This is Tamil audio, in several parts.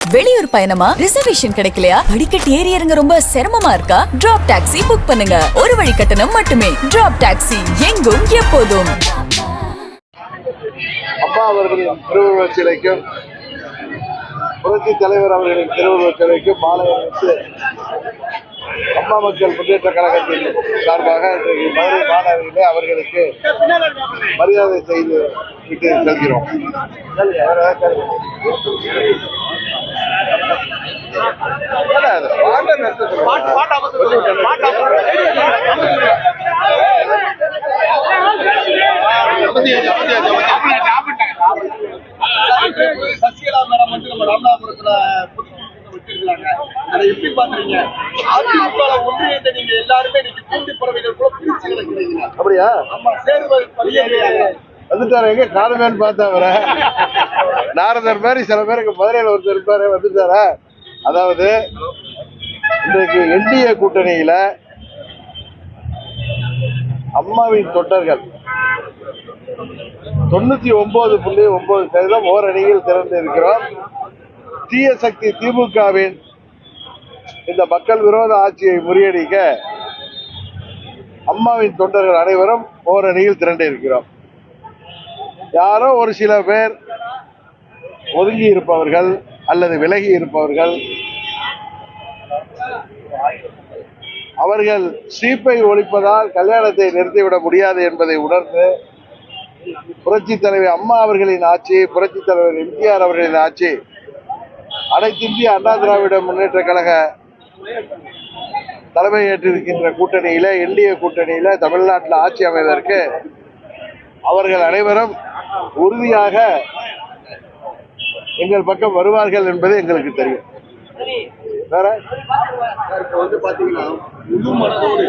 வெளியூர் பயணமா? ரிசர்வேஷன் கிடைக்கலையா? படிக்கட்டு ஏறி இறங்க ரொம்ப சிரமமா இருக்கா? டிராப் டாக்ஸி புக் பண்ணுங்க. ஒரு வழி கட்டணம் மட்டுமே. டிராப் டாக்ஸி, எங்கும் எப்போதும். அம்மா அவர்களின் திருவுருவச் சிலைக்கும் புரட்சி தலைவர் அவர்களின் திருவுருவச் சிலைக்கும் மாலை அணிவித்து அம்மா மக்கள் முன்னேற்ற கழகத்தின் சார்பாக இன்றைக்கு மதுரை மாநகரிலே அவர்களுக்கு மரியாதை செய்து விட்டு செல்கிறோம். சசிகலா மேடம் வந்து நம்ம ராமநாதபுரத்துல வச்சிருக்காங்க. அதை எப்படி பாக்குறீங்க? அதிமுக ஒன்றியத்தை நீங்க எல்லாருமே நீங்க கூட்டு பறவைகள் கூட பிரிச்சு கிடக்குறீங்க. அப்படியா? ஆமா, சேருவது வந்துட்டாரு. எங்க காலமேன்னு பார்த்தா வர நாரதர் மாதிரி சில பேருக்கு மதுரையில் ஒருத்தர் இருப்பாரு. வந்துட்டாரா? அதாவது இன்றைக்கு என்டிஏ கூட்டணியில அம்மாவின் தொண்டர்கள் 99.9% ஓர் அணியில் திறந்து இருக்கிறோம். தீய சக்தி திமுகவின் இந்த மக்கள் விரோத ஆட்சியை முறியடிக்க அம்மாவின் தொண்டர்கள் அனைவரும் ஓர் அணியில் திரண்டு இருக்கிறோம். யாரோ ஒரு சில பேர் ஒதுங்கி இருப்பவர்கள் அல்லது விலகி இருப்பவர்கள் அவர்கள் சீப்பை ஒழிப்பதால் கல்யாணத்தை நிறுத்திவிட முடியாது என்பதை உணர்ந்து புரட்சி தலைவர் அம்மா அவர்களின் ஆட்சி, புரட்சி தலைவர் எம்ஜிஆர் அவர்களின் ஆட்சி, அனைத்து இந்திய அண்ணா திராவிட முன்னேற்ற கழக தலைமை ஏற்றிருக்கின்ற கூட்டணியில என்டிஏ கூட்டணியில தமிழ்நாட்டில் ஆட்சி அமைவதற்கு அவர்கள் அனைவரும் உறுதியாக எங்கள் பக்கம் வருவார்கள் என்பது எங்களுக்கு தெரியும். வேற இப்ப வந்து பாத்தீங்கன்னா முழு மனதோடு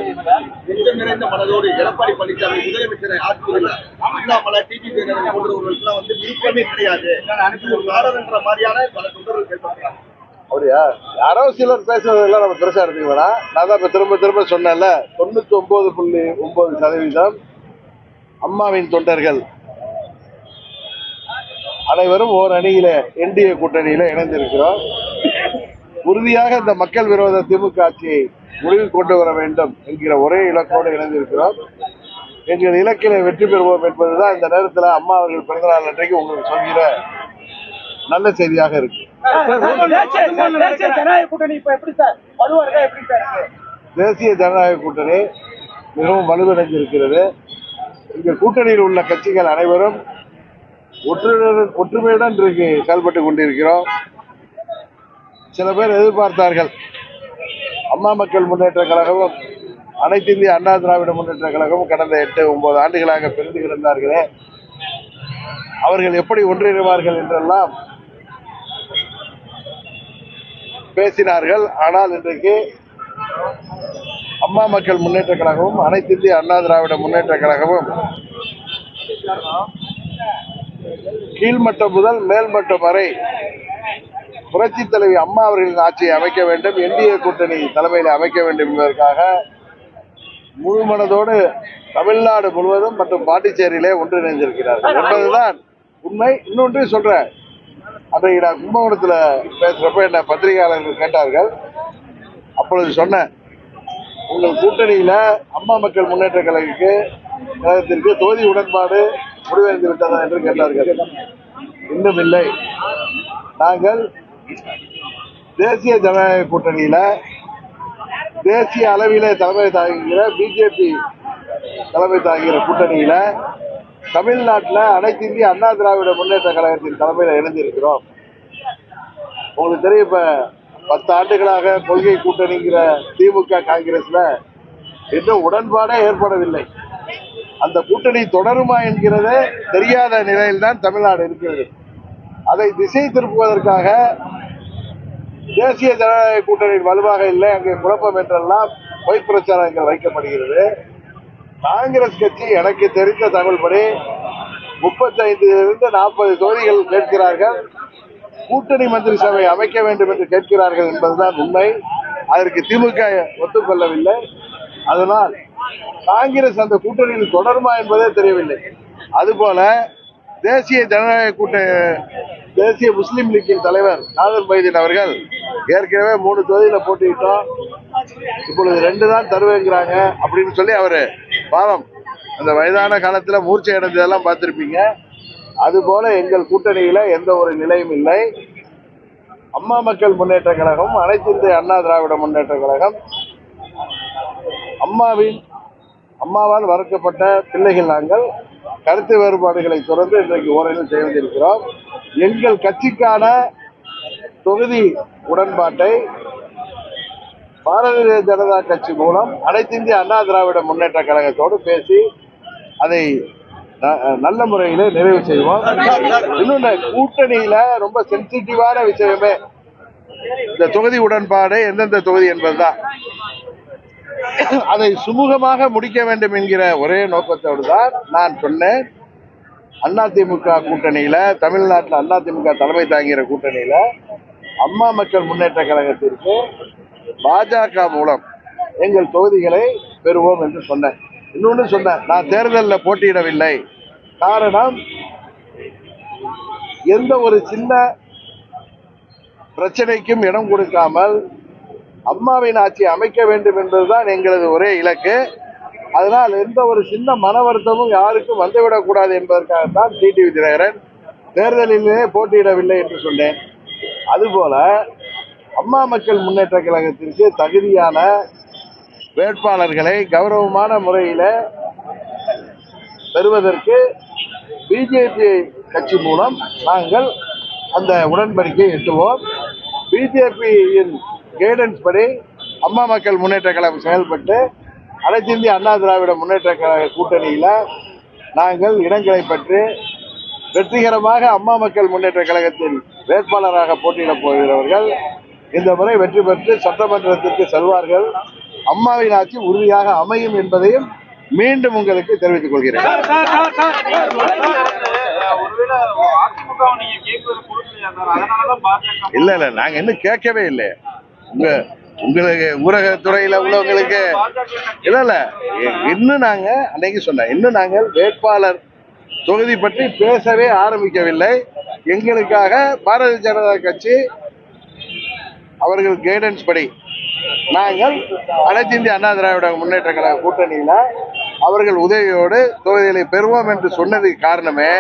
நெஞ்சம் நிறைந்த மனதோடு எடப்பாடி பழனிசாமி முதலமைச்சரை ஆட்சியில் அண்ணாமலை டிடிவி போன்றவர்களுக்கு வந்து விருப்பமே கிடையாது, ஒரு நாடகன்ற மாதிரியான பல தொண்டர்கள் கேட்பாங்க. அப்படியா? யாரோ சிலர் பேசுறதெல்லாம் நம்ம பெருசா எடுத்துக்க வேணாம். நான் தான் இப்ப திரும்ப திரும்ப சொன்னேன்ல, 99.9% அம்மாவின் தொண்டர்கள் அனைவரும் ஓர் அணியில என்டிஏ கூட்டணியில இணைந்திருக்கிறோம். உறுதியாக இந்த மக்கள் விரோத திமுக ஆட்சியை முடிவில் கொண்டு வர வேண்டும் என்கிற ஒரே இலக்கோடு இணைந்திருக்கிறோம். எங்கள் இலக்கில வெற்றி பெறுவோம் என்பதுதான் இந்த நேரத்தில் அம்மா அவர்கள் பிறந்தநாள் அன்றைக்கு உங்களுக்கு சொல்கிற நல்ல செய்தியாக இருக்கு. தேசிய ஜனநாயக கூட்டணி மிகவும் வலுவடைந்திருக்கிறது. இந்த கூட்டணியில் உள்ள கட்சிகள் அனைவரும் ஒற்றுமையுடன் இன்றைக்கு செயல்பட்டுக் கொண்டிருக்கிறோம். சில பேர் எதிர்பார்த்தார்கள், அம்மா மக்கள் முன்னேற்ற கழகமும் அனைத்து இந்திய அண்ணா திராவிட முன்னேற்ற கழகமும் கடந்த 8-9 ஆண்டுகளாக பிரிந்து கிடந்தார்களே, அவர்கள் எப்படி ஒன்றிணைவார்கள் என்றெல்லாம் பேசினார்கள். ஆனால் இன்றைக்கு அம்மா மக்கள் முன்னேற்ற கழகமும் அனைத்து இந்திய அண்ணா திராவிட முன்னேற்ற கழகமும் கீழ்மட்டம் முதல் மேல்மட்டம் வரை புரட்சி தலைவி அம்மா அவர்களின் ஆட்சியை அமைக்க வேண்டும், என்டிஏ கூட்டணி தலைமையில் அமைக்க வேண்டும் என்பதற்காக முழு மனதோடு தமிழ்நாடு முழுவதும் மற்றும் பாண்டிச்சேரியிலே ஒன்றிணைந்திருக்கிறார்கள் என்பதுதான் உண்மை. இன்னொன்று சொல்றேன், அன்றைக்கு நான் கும்பகோணத்தில் பேசுறப்ப என்ன பத்திரிகையாளர்கள் கேட்டார்கள். அப்பொழுது சொன்னேன், உங்கள் கூட்டணியில அம்மா மக்கள் முன்னேற்ற கழகத்திற்கு தொகுதி உடன்பாடு முடிவடைந்து விட்டதா என்று கேட்டார்கள். இன்னும் இல்லை. நாங்கள் தேசிய ஜனநாயக கூட்டணியில தேசிய அளவிலே தலைமை தாங்குகிற பிஜேபி தலைமை தாங்குகிற கூட்டணியில தமிழ்நாட்டில் அனைத்து இந்திய அண்ணா திராவிட முன்னேற்ற கழகத்தின் தலைமையில் இணைந்திருக்கிறோம். உங்களுக்கு தெரியும், இப்ப 10 ஆண்டுகளாக கொள்கை கூட்டணிங்கிற திமுக காங்கிரஸ்ல இன்னும் உடன்பாடே ஏற்படவில்லை. அந்த கூட்டணி தொடருமா என்கிறதே தெரியாத நிலையில்தான் தமிழ்நாடு இருக்கிறது. அதை திசை திருப்புவதற்காக தேசிய ஜனநாயக கூட்டணி வலுவாக இல்லை, அங்கே குழப்பம் என்றெல்லாம் பொய் பிரச்சாரங்கள் வைக்கப்படுகிறது. காங்கிரஸ் கட்சி எனக்கு தெரிந்த தகவல்படி 35 to 40 தொகுதிகள் கேட்கிறார்கள். கூட்டணி மந்திரி சபை அமைக்க வேண்டும் என்று கேட்கிறார்கள் என்பதுதான் உண்மை. அதற்கு திமுக ஒத்துக்கொள்ளவில்லை. அதனால் காங்கிரஸ் அந்த கூட்டணியில் தொடருமா என்பதே தெரியவில்லை. அதுபோல தேசிய ஜனநாயக தேசிய முஸ்லிம் லீக்கின் தலைவர் நாதர் மைதீன் அவர்கள் ஏற்கனவே 3 தொகுதியில போட்டியிட்டோம், இப்பொழுது 2 தான் தருவேங்கிறாங்க அப்படின்னு சொல்லி அவரு பாவம் அந்த வயதான காலத்துல மூர்ச்சை அடைஞ்சதெல்லாம் பார்த்திருப்பீங்க. அதுபோல எங்கள் கூட்டணியில எந்த ஒரு நிலையும் இல்லை. அம்மா மக்கள் முன்னேற்ற கழகம், அனைத்து இந்திய அண்ணா திராவிட முன்னேற்ற கழகம், அம்மாவால் வளர்க்கப்பட்ட பிள்ளைகள் நாங்கள். கருத்து வேறுபாடுகளை தொடர்ந்து இன்றைக்கு ஓரணியில் செய்திருக்கிறோம். எங்கள் கட்சிக்கான தொகுதி உடன்பாட்டை பாரதிய ஜனதா கட்சி மூலம் அனைத்து இந்திய அண்ணா திராவிட முன்னேற்ற கழகத்தோடு பேசி அதை நல்ல முறையில நிறைவு செய்வோம். இன்னொன்னு, கூட்டணியில ரொம்ப சென்சிட்டிவான விஷயமே இந்த தொகுதி உடன்பாடு, எந்தெந்த தொகுதி என்பதுதான். அதை சுமூகமாக முடிக்க வேண்டும் என்கிற ஒரே நோக்கத்தோடு தான் நான் சொன்னேன். அதிமுக கூட்டணியில, தமிழ்நாட்டில் அதிமுக தலைமை தாங்கிற கூட்டணியில அம்மா மக்கள் முன்னேற்ற கழகத்திற்கு பாஜக மூலம் எங்கள் தொகுதிகளை பெறுவோம் என்று சொன்னேன். இன்னொன்னு சொன்னேன், நான் தேர்தலில் போட்டியிடவில்லை. காரணம், எந்த ஒரு சின்ன பிரச்சனைக்கும் இடம் கொடுக்காமல் அம்மாவின் ஆட்சி அமைக்க வேண்டும் என்பதுதான் எங்களது ஒரே இலக்கு. அதனால் எந்த ஒரு சின்ன மன வருத்தமும் யாருக்கும் வந்துவிடக்கூடாது என்பதற்காகத்தான் டிடிவி தினகரன் தேர்தலிலே போட்டியிடவில்லை என்று சொன்னேன். அதுபோல அம்மா மக்கள் முன்னேற்ற கழகத்திற்கு தகுதியான வேட்பாளர்களை கௌரவமான முறையில் பெறுவதற்கு பிஜேபி கட்சி மூலம் நாங்கள் அந்த உடன்படிக்கை எட்டுவோம். பிஜேபியின் கைடன்ஸ் படி அம்மா மக்கள் முன்னேற்ற கழகம் செயல்பட்டு அனைத்து இந்திய அண்ணா திராவிட முன்னேற்ற கழக கூட்டணியில நாங்கள் இடங்களை பெற்று வெற்றிகரமாக அம்மா மக்கள் முன்னேற்ற கழகத்தில் வேட்பாளராக போட்டியிடப் போகிறவர்கள் இந்த முறை வெற்றி பெற்று சட்டமன்றத்திற்கு செல்வார்கள். அம்மாவின் ஆட்சி உறுதியாக அமையும் என்பதையும் மீண்டும் உங்களுக்கு தெரிவித்துக் கொள்கிறேன். இல்ல நாங்க இன்னும் கேட்கவே இல்லை. உங்களுக்கு ஊரகத்துறையில உள்ளவங்களுக்கு இல்ல இன்னும் நாங்க அன்னைக்கு சொன்னேன், இன்னும் நாங்கள் வேட்பாளர் தொகுதி பற்றி பேசவே ஆரம்பிக்கவில்லை. எங்களுக்காக பாரதிய ஜனதா கட்சி அவர்கள் கைடன்ஸ் படி நாங்கள் அனைத்து இந்திய அண்ணா திராவிட முன்னேற்ற கழக கூட்டணியில அவர்கள் உதவியோடு தொகுதிகளை பெறுவோம் என்று சொன்னதுக்கு காரணமே,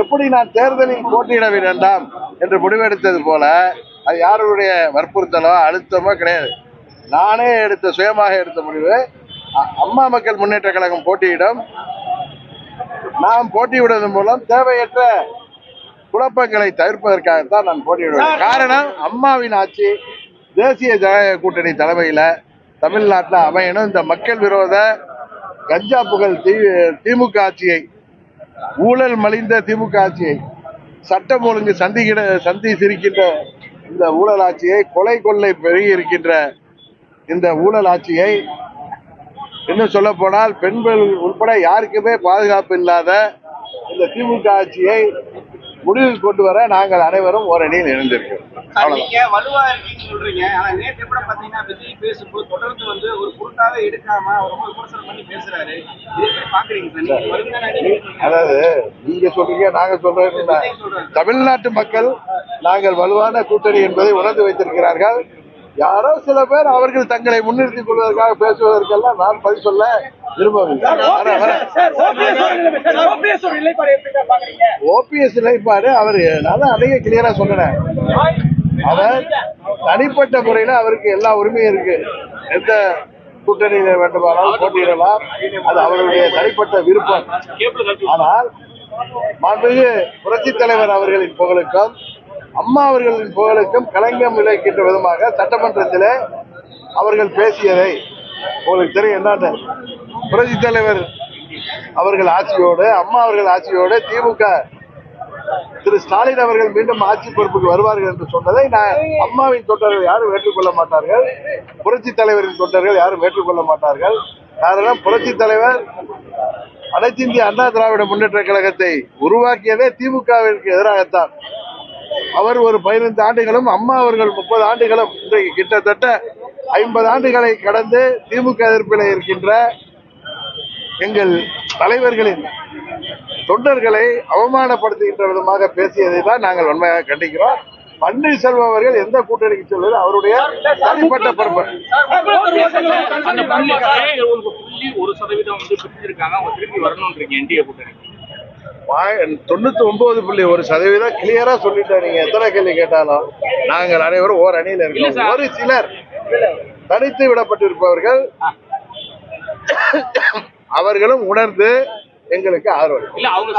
எப்படி நான் தேர்தலில் போட்டியிட வேண்டாம் என்று முடிவெடுத்தது போல அது யாருடைய வற்புறுத்தலோ அழுத்தமோ கிடையாது. நானே சுயமாக எடுத்த முடிவு. அம்மா மக்கள் முன்னேற்ற கழகம் போட்டியிடும். நாம் போட்டியிடுவதன் மூலம் தேவையற்ற குழப்பங்களை தவிர்ப்பதற்காகத்தான் நான் போட்டியிடுவேன். காரணம், அம்மாவின் ஆட்சி தேசிய ஜனநாயக கூட்டணி தலைமையில தமிழ்நாட்டில் அமையணும். இந்த மக்கள் விரோத கஞ்சா புகழ் திமுக ஆட்சியை, ஊழல் மலிந்த திமுக ஆட்சியை, சட்டம் ஒழுங்கு சந்தி சிரிக்கின்ற இந்த ஊழல் ஆட்சியை, கொலை கொள்ளை பெருகி இருக்கின்ற இந்த ஊழல் ஆட்சியை, இன்னும் சொல்ல போனால் பெண்கள் உட்பட யாருக்குமே பாதுகாப்பு இல்லாத இந்த திமுக ஆட்சியை முடிவில் கொண்டு வர நாங்கள் அனைவரும் ஓரணியில் இணைந்திருக்கிறோம். வலுவா இருக்கீங்கன்னு சொல்றீங்க. ஆனா நேற்று கூட பாத்தீங்கன்னா விஜய் பேசும்போது தொடர்ந்து வந்து ஒரு பொருட்டாவே எடுக்காம ரொம்ப விமர்சனம் பண்ணி பேசுறாரு. அதாவது நீங்க சொல்றீங்க, நாங்க சொல்றோம். தமிழ்நாட்டு மக்கள் நாங்கள் வலுவான கூட்டணி என்பதை உணர்ந்து வைத்திருக்கிறார்கள். யாரோ சில பேர் அவர்கள் தங்களை முன்னிறுத்திக் கொள்வதற்காக பேசுவதற்கெல்லாம் நான் பதில் சொல்ல விரும்பவில்லை. ஓபிஎஸ் நிலைப்பாடு அவர், நான் அதையே கிளியரா சொன்னேன். அவர் தனிப்பட்ட முறையில அவருக்கு எல்லா உரிமையும் இருக்கு. எந்த கூட்டணியில வேண்டுமானாலும் போட்டியிடலாம், அது அவருடைய தனிப்பட்ட விருப்பம். ஆனால் மாண்புமிகு புரட்சித் தலைவர் அவர்களின் புகழுக்கும் அம்மா அவர்களின் புகழுக்கும் களங்கம் விளைக்கின்ற விதமாக சட்டமன்றத்தில் அவர்கள் பேசியதை உங்களுக்கு தெரியும். என்ன, புரட்சித் தலைவர் அவர்கள் ஆட்சியோடு, அம்மா அவர்கள் ஆட்சியோடு திமுக திரு ஸ்டாலின் அவர்கள் மீண்டும் ஆட்சி பொறுப்புக்கு வருவார்கள் என்று சொன்னதை அம்மாவின் தொண்டர்கள் யாரும் ஏற்றுக்கொள்ள மாட்டார்கள், புரட்சி தலைவரின் தொண்டர்கள் யாரும் ஏற்றுக்கொள்ள மாட்டார்கள். காரணம், புரட்சி தலைவர் அனைத்து இந்திய அண்ணா திராவிட முன்னேற்ற கழகத்தை உருவாக்கியதே திமுகவிற்கு எதிராகத்தான். அவர் ஒரு 15 ஆண்டுகளும், அம்மா அவர்கள் 30 ஆண்டுகளும், இன்றைக்கு கிட்டத்தட்ட 50 ஆண்டுகளை கடந்து திமுக எதிர்ப்பில் இருக்கின்ற எங்கள் தலைவர்களின் தொண்டர்களை அவமானப்படுத்துகின்ற விதமாக பேசியதை தான் நாங்கள் வன்மையாக கண்டிக்கிறோம். பன்னீர்செல்வம் அவர்கள் எந்த கூட்டணிக்கு சொல்வது அவருடைய தனிப்பட்ட பொறுப்பு. அந்த புள்ளியே 1% வந்து பிரிச்சிருக்காங்க. அவங்க திருப்பி வரணும்ன்றீங்க என்டிஏ கூட்டணி. 99.1% கிளியரா சொல்லிட்டேன். நீங்க எத்தனை கேள்வி கேட்டாலும் நாங்கள் அனைவரும் ஓர் அணியில் இருக்கோம். ஒரு சிலர் தனித்து விடப்பட்டிருப்பவர்கள் அவர்களும் உணர்ந்து எங்களுக்கு ஆதரவு. இல்ல அவங்க